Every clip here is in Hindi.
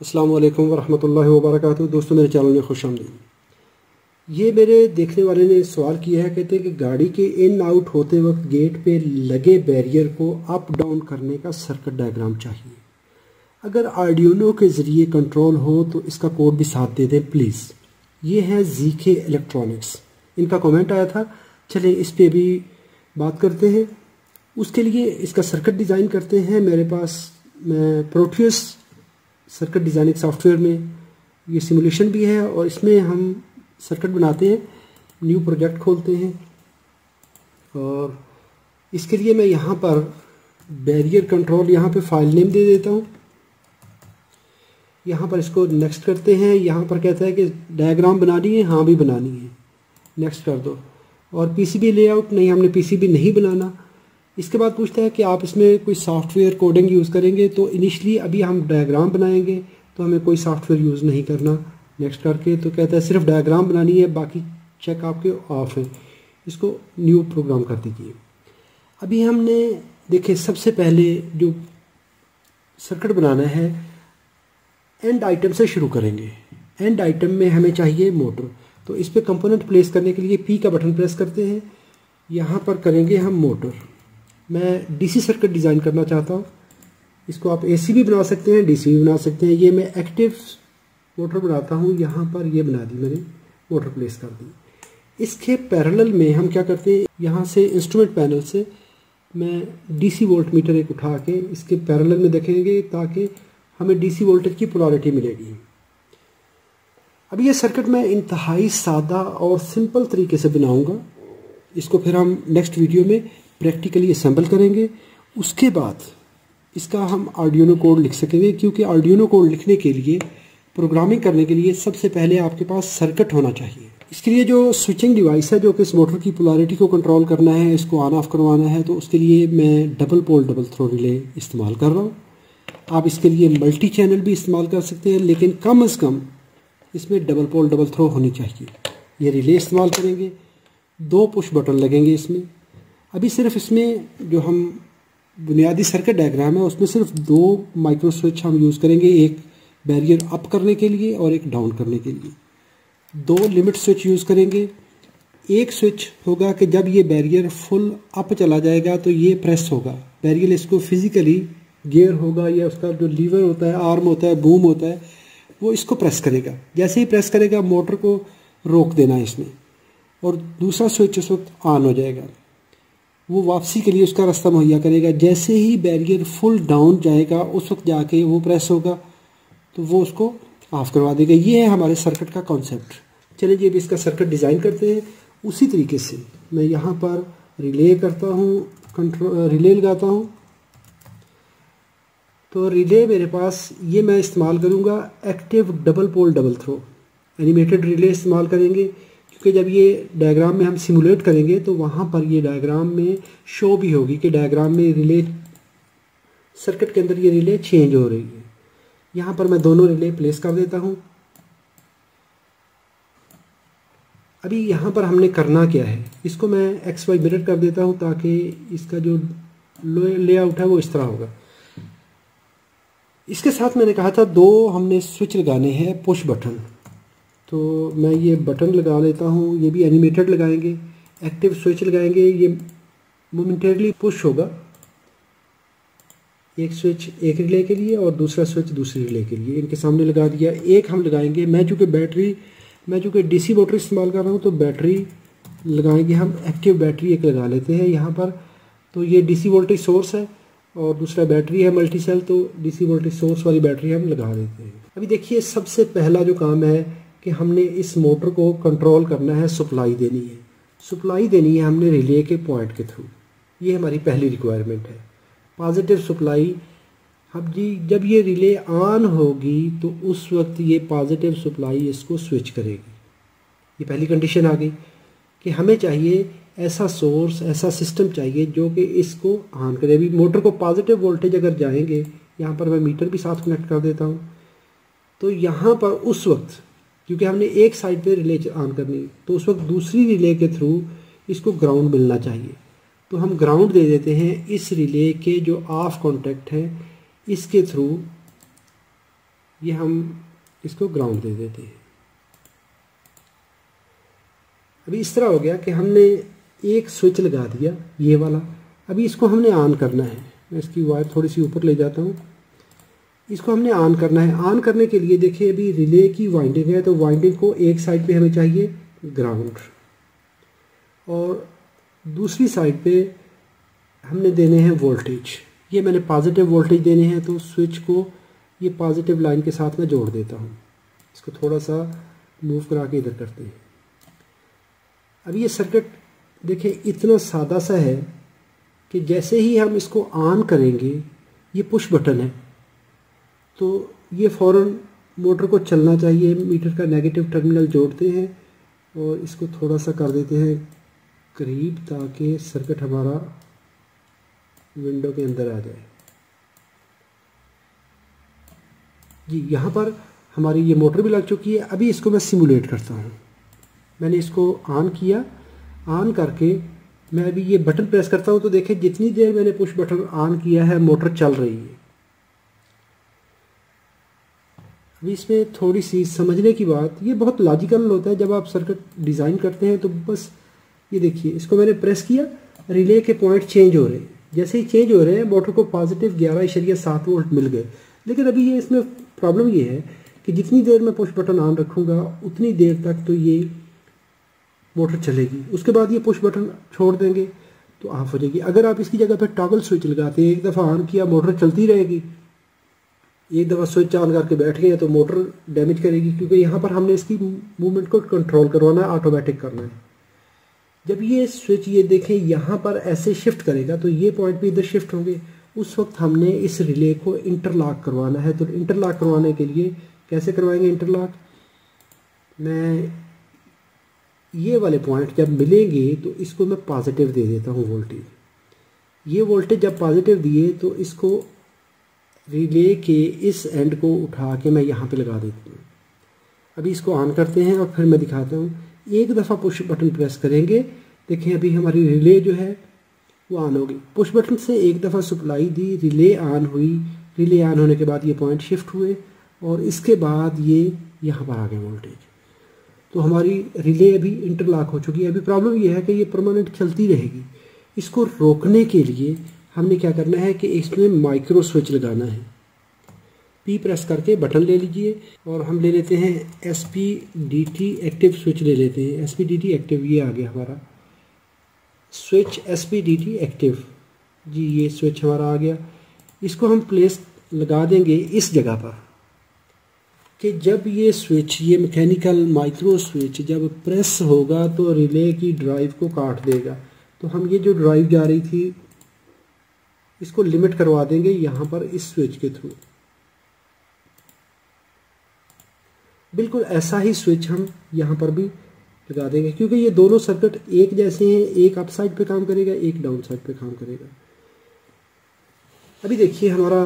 अस्सलाम वालेकुम वरहमतुल्लाहि वबरकातुहू। दोस्तों, मेरे चैनल में खुश आमदीद। ये मेरे देखने वाले ने सवाल किया है, कहते हैं कि गाड़ी के इन आउट होते वक्त गेट पे लगे बैरियर को अप डाउन करने का सर्किट डायग्राम चाहिए। अगर आर्डिनो के ज़रिए कंट्रोल हो तो इसका कोड भी साथ दे दें प्लीज़। ये है ZK इलेक्ट्रॉनिक्स, इनका कमेंट आया था। चलें इस पर भी बात करते हैं। उसके लिए इसका सर्किट डिज़ाइन करते हैं। मेरे पास मैं प्रोटियस सर्किट डिज़ाइनिंग सॉफ्टवेयर में ये सिमुलेशन भी है और इसमें हम सर्किट बनाते हैं। न्यू प्रोजेक्ट खोलते हैं और इसके लिए मैं यहाँ पर बैरियर कंट्रोल यहाँ पे फाइल नेम दे देता हूँ। यहाँ पर इसको नेक्स्ट करते हैं। यहाँ पर कहता है कि डायग्राम बनानी है, हाँ भी बनानी है, नेक्स्ट कर दो। और PCB लेआउट नहीं, हमने PCB नहीं बनाना। इसके बाद पूछता है कि आप इसमें कोई सॉफ्टवेयर कोडिंग यूज़ करेंगे, तो इनिशियली अभी हम डायग्राम बनाएंगे तो हमें कोई सॉफ्टवेयर यूज़ नहीं करना। नेक्स्ट करके तो कहता है सिर्फ डायग्राम बनानी है, बाकी चेक आपके ऑफ है। इसको न्यू प्रोग्राम कर दीजिए। अभी हमने देखे सबसे पहले जो सर्किट बनाना है एंड आइटम से शुरू करेंगे। एंड आइटम में हमें चाहिए मोटर, तो इस पर कंपोनेंट प्लेस करने के लिए P का बटन प्रेस करते हैं। यहाँ पर करेंगे हम मोटर। मैं DC सर्किट डिज़ाइन करना चाहता हूँ। इसको आप AC भी बना सकते हैं, DC भी बना सकते हैं। ये मैं एक्टिव मोटर बनाता हूँ। यहाँ पर ये बना दी मैंने, मोटर प्लेस कर दी। इसके पैरेलल में हम क्या करते हैं, यहाँ से इंस्ट्रूमेंट पैनल से मैं DC वोल्ट मीटर एक उठा के इसके पैरेलल में देखेंगे ताकि हमें DC वोल्टेज की पोलैरिटी मिलेगी। अब ये सर्किट मैं इंतहाई सादा और सिंपल तरीके से बनाऊंगा। इसको फिर हम नेक्स्ट वीडियो में प्रैक्टिकली असेंबल करेंगे। उसके बाद इसका हम आर्डिनो कोड लिख सकेंगे, क्योंकि आर्डिनो कोड लिखने के लिए, प्रोग्रामिंग करने के लिए सबसे पहले आपके पास सर्किट होना चाहिए। इसके लिए जो स्विचिंग डिवाइस है जो कि इस मोटर की पोलैरिटी को कंट्रोल करना है, इसको ऑन ऑफ करवाना है, तो उसके लिए मैं double pole double throw relay इस्तेमाल कर रहा हूँ। आप इसके लिए मल्टी चैनल भी इस्तेमाल कर सकते हैं, लेकिन कम से कम इसमें डबल पोल डबल थ्रो होनी चाहिए। ये रिले इस्तेमाल करेंगे। 2 पुश बटन लगेंगे इसमें। अभी सिर्फ इसमें जो हम बुनियादी सर्किट डायग्राम है उसमें सिर्फ 2 माइक्रो स्विच हम यूज़ करेंगे, एक बैरियर अप करने के लिए और एक डाउन करने के लिए। 2 लिमिट स्विच यूज़ करेंगे। एक स्विच होगा कि जब ये बैरियर फुल अप चला जाएगा तो ये प्रेस होगा, बैरियर इसको फिजिकली गियर होगा या उसका जो लीवर होता है, आर्म होता है, बूम होता है, वो इसको प्रेस करेगा। जैसे ही प्रेस करेगा मोटर को रोक देना है इसमें, और दूसरा स्विच उस वक्त ऑन हो जाएगा। वो वापसी के लिए उसका रास्ता मुहैया करेगा। जैसे ही बैरियर फुल डाउन जाएगा उस वक्त जाके वो प्रेस होगा तो वो उसको ऑफ करवा देगा। ये है हमारे सर्किट का कॉन्सेप्ट। चलिए जी, अभी इसका सर्किट डिज़ाइन करते हैं। उसी तरीके से मैं यहाँ पर रिले करता हूँ, रिले लगाता हूँ। तो रिले मेरे पास ये मैं इस्तेमाल करूँगा active double pole double throw, animated relay इस्तेमाल करेंगे, क्योंकि जब ये डायग्राम में हम सिमुलेट करेंगे तो वहाँ पर ये डायग्राम में शो भी होगी कि डायग्राम में रिले, सर्किट के अंदर ये रिले चेंज हो रही है। यहाँ पर मैं दोनों रिले प्लेस कर देता हूँ। अभी यहाँ पर हमने करना क्या है, इसको मैं XY मिरर कर देता हूँ ताकि इसका जो लेआउट है वो इस तरह होगा। इसके साथ मैंने कहा था 2 हमने स्विच लगाने हैं, पुश बटन। तो मैं ये बटन लगा लेता हूँ। ये भी एनिमेटेड लगाएंगे, एक्टिव स्विच लगाएंगे। ये मोमेंटरीली पुश होगा। एक स्विच एक रिले के लिए और दूसरा स्विच दूसरी रिले के लिए, इनके सामने लगा दिया। एक हम लगाएंगे, मैं चूँकि DC मोटर इस्तेमाल कर रहा हूँ तो बैटरी लगाएंगे हम। एक्टिव बैटरी एक लगा लेते हैं यहाँ पर। तो ये DC वोल्टेज सोर्स है और दूसरा बैटरी है मल्टी सेल, तो DC वोल्टेज सोर्स वाली बैटरी हम लगा देते हैं। अभी देखिए, सबसे पहला जो काम है कि हमने इस मोटर को कंट्रोल करना है, सप्लाई देनी है। सप्लाई देनी है हमने रिले के पॉइंट के थ्रू। ये हमारी पहली रिक्वायरमेंट है, पॉजिटिव सप्लाई। अब जी जब ये रिले ऑन होगी तो उस वक्त ये पॉजिटिव सप्लाई इसको स्विच करेगी। ये पहली कंडीशन आ गई कि हमें चाहिए ऐसा सोर्स, ऐसा सिस्टम चाहिए जो कि इसको ऑन करे। अभी मोटर को पॉजिटिव वोल्टेज अगर जाएंगे, यहाँ पर मैं मीटर भी साथ कनेक्ट कर देता हूँ, तो यहाँ पर उस वक्त क्योंकि हमने एक साइड पे रिले ऑन करनी, तो उस वक्त दूसरी रिले के थ्रू इसको ग्राउंड मिलना चाहिए। तो हम ग्राउंड दे देते हैं इस रिले के जो ऑफ कॉन्टैक्ट है इसके थ्रू ये हम इसको ग्राउंड दे देते हैं। अभी इस तरह हो गया कि हमने एक स्विच लगा दिया ये वाला। अभी इसको हमने ऑन करना है। मैं इसकी वायर थोड़ी सी ऊपर ले जाता हूँ। इसको हमने ऑन करना है। ऑन करने के लिए देखिए अभी रिले की वाइंडिंग है, तो वाइंडिंग को एक साइड पे हमें चाहिए ग्राउंड और दूसरी साइड पे हमने देने हैं वोल्टेज। ये मैंने पॉजिटिव वोल्टेज देने हैं, तो स्विच को ये पॉजिटिव लाइन के साथ मैं जोड़ देता हूँ। इसको थोड़ा सा मूव करा के इधर करते हैं। अभी ये सर्किट देखिए इतना सादा सा है कि जैसे ही हम इसको ऑन करेंगे, ये पुश बटन है, तो ये फ़ौरन मोटर को चलना चाहिए। मीटर का नेगेटिव टर्मिनल जोड़ते हैं और इसको थोड़ा सा कर देते हैं करीब, ताकि सर्किट हमारा विंडो के अंदर आ जाए। जी यहाँ पर हमारी ये मोटर भी लग चुकी है। अभी इसको मैं सिमुलेट करता हूँ। मैंने इसको ऑन किया। ऑन करके मैं अभी ये बटन प्रेस करता हूँ, तो देखिए जितनी देर मैंने पुश बटन ऑन किया है मोटर चल रही है। अभी इसमें थोड़ी सी समझने की बात, ये बहुत लॉजिकल होता है जब आप सर्किट डिज़ाइन करते हैं। तो बस ये देखिए, इसको मैंने प्रेस किया, रिले के पॉइंट चेंज हो रहे हैं। जैसे ही चेंज हो रहे हैं मोटर को पॉजिटिव 11.7 वोल्ट मिल गए। लेकिन अभी ये इसमें प्रॉब्लम ये है कि जितनी देर मैं पुश बटन ऑन रखूँगा उतनी देर तक तो ये मोटर चलेगी। उसके बाद ये पुश बटन छोड़ देंगे तो ऑफ हो जाएगी। अगर आप इसकी जगह पे टॉगल स्विच लगाते हैं, एक दफ़ा ऑन किया मोटर चलती रहेगी, एक दफ़ा स्विच ऑन करके बैठ गए तो मोटर डैमेज करेगी, क्योंकि यहाँ पर हमने इसकी मूवमेंट को कंट्रोल करवाना है, ऑटोमेटिक करना है। जब ये स्विच ये देखें यहाँ पर ऐसे शिफ्ट करेगा तो ये पॉइंट भी इधर शिफ्ट होंगे। उस वक्त हमने इस रिले को इंटरलॉक करवाना है। तो इंटरलॉक करवाने के लिए कैसे करवाएंगे इंटरलॉक, मैं ये वाले पॉइंट जब मिलेंगे तो इसको मैं पॉजिटिव दे देता हूँ वोल्टेज। ये वोल्टेज जब पॉजिटिव दिए तो इसको रिले के इस एंड को उठा के मैं यहाँ पे लगा देती हूँ। अभी इसको ऑन करते हैं और फिर मैं दिखाता हूँ। एक दफ़ा पुश बटन प्रेस करेंगे, देखें अभी हमारी रिले जो है वो ऑन होगी। पुश बटन से एक दफ़ा सप्लाई दी, रिले ऑन हुई। रिले ऑन होने के बाद ये पॉइंट शिफ्ट हुए और इसके बाद ये यहाँ पर आ गए वोल्टेज। तो हमारी रिले अभी इंटरलॉक हो चुकी है। अभी प्रॉब्लम ये है कि ये परमानेंट चलती रहेगी। इसको रोकने के लिए हमने क्या करना है कि इसमें माइक्रो स्विच लगाना है। पी प्रेस करके बटन ले लीजिए और हम ले लेते हैं SPDT एक्टिव स्विच ले लेते हैं। SPDT एक्टिव ये आ गया हमारा स्विच, SPDT एक्टिव जी, ये स्विच हमारा आ गया। इसको हम प्लेस लगा देंगे इस जगह पर कि जब ये स्विच, ये मैकेनिकल माइक्रो स्विच जब प्रेस होगा तो रिले की ड्राइव को काट देगा। तो हम ये जो ड्राइव जा रही थी इसको लिमिट करवा देंगे यहाँ पर इस स्विच के थ्रू। बिल्कुल ऐसा ही स्विच हम यहाँ पर भी लगा देंगे, क्योंकि ये दोनों सर्किट एक जैसे हैं। एक अप साइड पे काम करेगा, एक डाउन साइड पे काम करेगा। अभी देखिए हमारा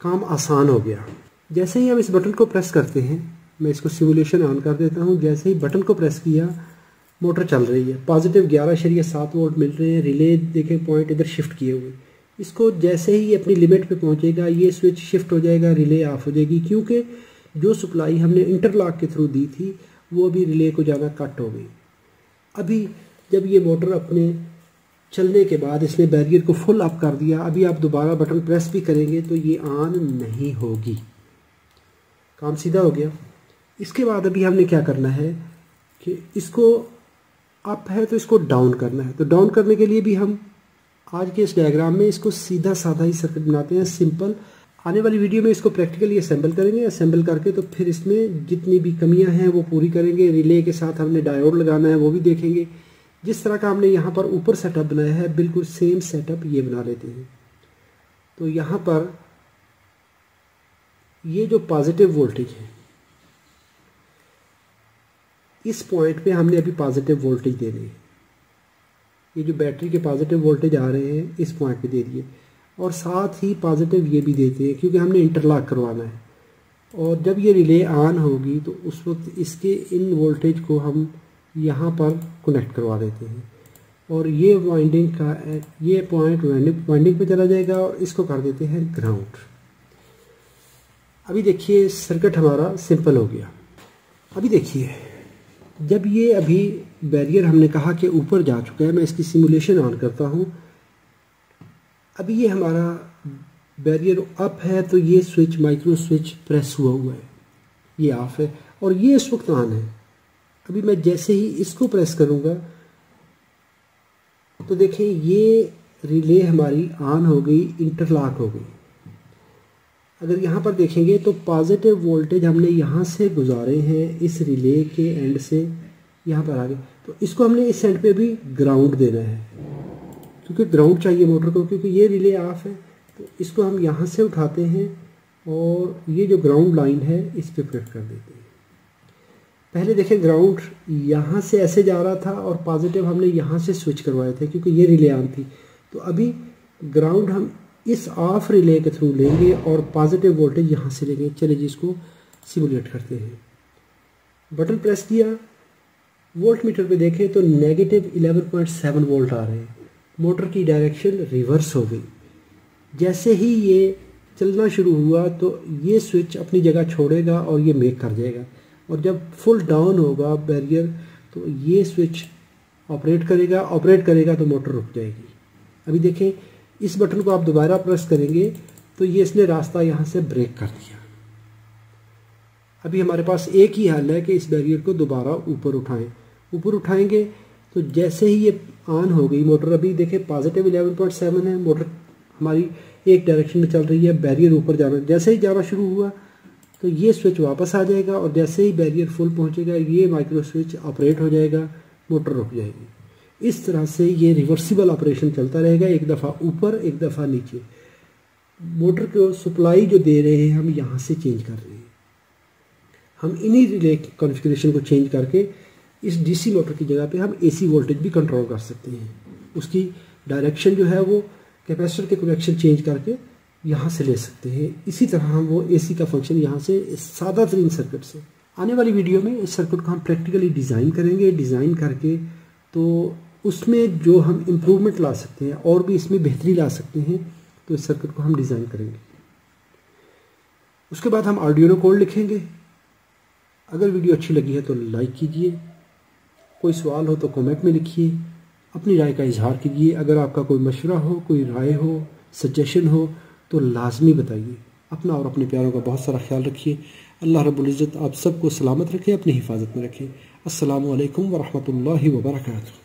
काम आसान हो गया। जैसे ही हम इस बटन को प्रेस करते हैं, मैं इसको सिमुलेशन ऑन कर देता हूँ। जैसे ही बटन को प्रेस किया मोटर चल रही है। पॉजिटिव 11.7 वोल्ट मिल रहे हैं। रिले देखें पॉइंट इधर शिफ्ट किए हुए। इसको जैसे ही अपनी लिमिट पे पहुँचेगा ये स्विच शिफ्ट हो जाएगा, रिले ऑफ हो जाएगी, क्योंकि जो सप्लाई हमने इंटरलॉक के थ्रू दी थी वो अभी रिले को जाना कट हो गई। अभी जब ये मोटर अपने चलने के बाद इसने बैरियर को फुल अप कर दिया, अभी आप दोबारा बटन प्रेस भी करेंगे तो ये ऑन नहीं होगी। काम सीधा हो गया। इसके बाद अभी हमने क्या करना है कि इसको अप है तो इसको डाउन करना है। तो डाउन करने के लिए भी हम आज के इस डायग्राम में इसको सीधा साधा ही सर्किट बनाते हैं, सिंपल। आने वाली वीडियो में इसको प्रैक्टिकली असेंबल करेंगे। असेंबल करके तो फिर इसमें जितनी भी कमियां हैं वो पूरी करेंगे। रिले के साथ हमने डायोड लगाना है वो भी देखेंगे। जिस तरह का हमने यहाँ पर ऊपर सेटअप बनाया है बिल्कुल सेम सेटअप ये बना लेते हैं। तो यहाँ पर ये जो पॉजिटिव वोल्टेज है इस पॉइंट पे हमने अभी पॉजिटिव वोल्टेज देनी है। ये जो बैटरी के पॉजिटिव वोल्टेज आ रहे हैं इस पॉइंट पे दे दिए और साथ ही पॉजिटिव ये भी देते हैं, क्योंकि हमने इंटरलॉक करवाना है। और जब ये रिले ऑन होगी तो उस वक्त इसके इन वोल्टेज को हम यहाँ पर कनेक्ट करवा देते हैं और ये वाइंडिंग का ये पॉइंट वाइंडिंग पे चला जाएगा और इसको कर देते हैं ग्राउंड। अभी देखिए सर्किट हमारा सिंपल हो गया। अभी देखिए जब ये अभी बैरियर हमने कहा कि ऊपर जा चुका है, मैं इसकी सिमुलेशन ऑन करता हूँ। अभी ये हमारा बैरियर अप है तो ये स्विच माइक्रो स्विच प्रेस हुआ है, ये ऑफ है और ये इस वक्त ऑन है। अभी मैं जैसे ही इसको प्रेस करूँगा तो देखें ये रिले हमारी ऑन हो गई, इंटरलॉक हो गई। अगर यहाँ पर देखेंगे तो पॉजिटिव वोल्टेज हमने यहाँ से गुजारे हैं इस रिले के एंड से यहाँ पर आ गए, तो इसको हमने इस एंड पे भी ग्राउंड देना है क्योंकि ग्राउंड चाहिए मोटर को, क्योंकि ये रिले ऑफ है। तो इसको हम यहाँ से उठाते हैं और ये जो ग्राउंड लाइन है इस पे कनेक्ट कर देते हैं। पहले देखें ग्राउंड यहाँ से ऐसे जा रहा था और पॉजिटिव हमने यहाँ से स्विच करवाए थे क्योंकि ये रिले ऑन थी। तो अभी ग्राउंड हम इस ऑफ रिले के थ्रू लेंगे और पॉजिटिव वोल्टेज यहाँ से लेंगे। चलिए जी इसको सिमुलेट करते हैं। बटन प्रेस किया, वोल्ट मीटर पे देखें तो नेगेटिव 11.7 वोल्ट आ रहे हैं। मोटर की डायरेक्शन रिवर्स हो गई। जैसे ही ये चलना शुरू हुआ तो ये स्विच अपनी जगह छोड़ेगा और ये मेक कर जाएगा, और जब फुल डाउन होगा बैरियर तो ये स्विच ऑपरेट करेगा तो मोटर रुक जाएगी। अभी देखें इस बटन को आप दोबारा प्रेस करेंगे तो ये इसने रास्ता यहाँ से ब्रेक कर दिया। अभी हमारे पास एक ही हल है कि इस बैरियर को दोबारा ऊपर उठाएं। ऊपर उठाएंगे तो जैसे ही ये ऑन हो गई मोटर, अभी देखें पॉजिटिव 11.7 है, मोटर हमारी एक डायरेक्शन में चल रही है, बैरियर ऊपर जाना, जैसे ही जाना शुरू हुआ तो ये स्विच वापस आ जाएगा और जैसे ही बैरियर फुल पहुंचेगा ये माइक्रो स्विच ऑपरेट हो जाएगा, मोटर रुक जाएगी। इस तरह से ये रिवर्सिबल ऑपरेशन चलता रहेगा, एक दफ़ा ऊपर एक दफ़ा नीचे। मोटर को सप्लाई जो दे रहे हैं हम यहाँ से चेंज कर रहे हैं। हम इन्हीं रिले कॉन्फ़िगरेशन को चेंज करके इस डीसी मोटर की जगह पे हम एसी वोल्टेज भी कंट्रोल कर सकते हैं। उसकी डायरेक्शन जो है वो कैपेसिटर के कनेक्शन चेंज करके यहाँ से ले सकते हैं। इसी तरह हम वो एसी का फंक्शन यहाँ से सादा तरीन सर्किट से। आने वाली वीडियो में इस सर्किट को हम प्रैक्टिकली डिज़ाइन करेंगे। डिज़ाइन करके तो उसमें जो हम इम्प्रूवमेंट ला सकते हैं और भी इसमें बेहतरी ला सकते हैं, तो इस सर्किट को हम डिज़ाइन करेंगे। उसके बाद हम आर्डिनो कोड लिखेंगे। अगर वीडियो अच्छी लगी है तो लाइक कीजिए, कोई सवाल हो तो कमेंट में लिखिए, अपनी राय का इजहार कीजिए। अगर आपका कोई मशवरा हो, कोई राय हो, सजेशन हो तो लाजमी बताइए। अपना और अपने प्यारों का बहुत सारा ख्याल रखिए। अल्लाह रब्बुल इज़्ज़त आप सबको सलामत रखे, अपनी हिफाजत में रखे। अस्सलामु अलैकुम व रहमतुल्लाहि व बरकातुहू।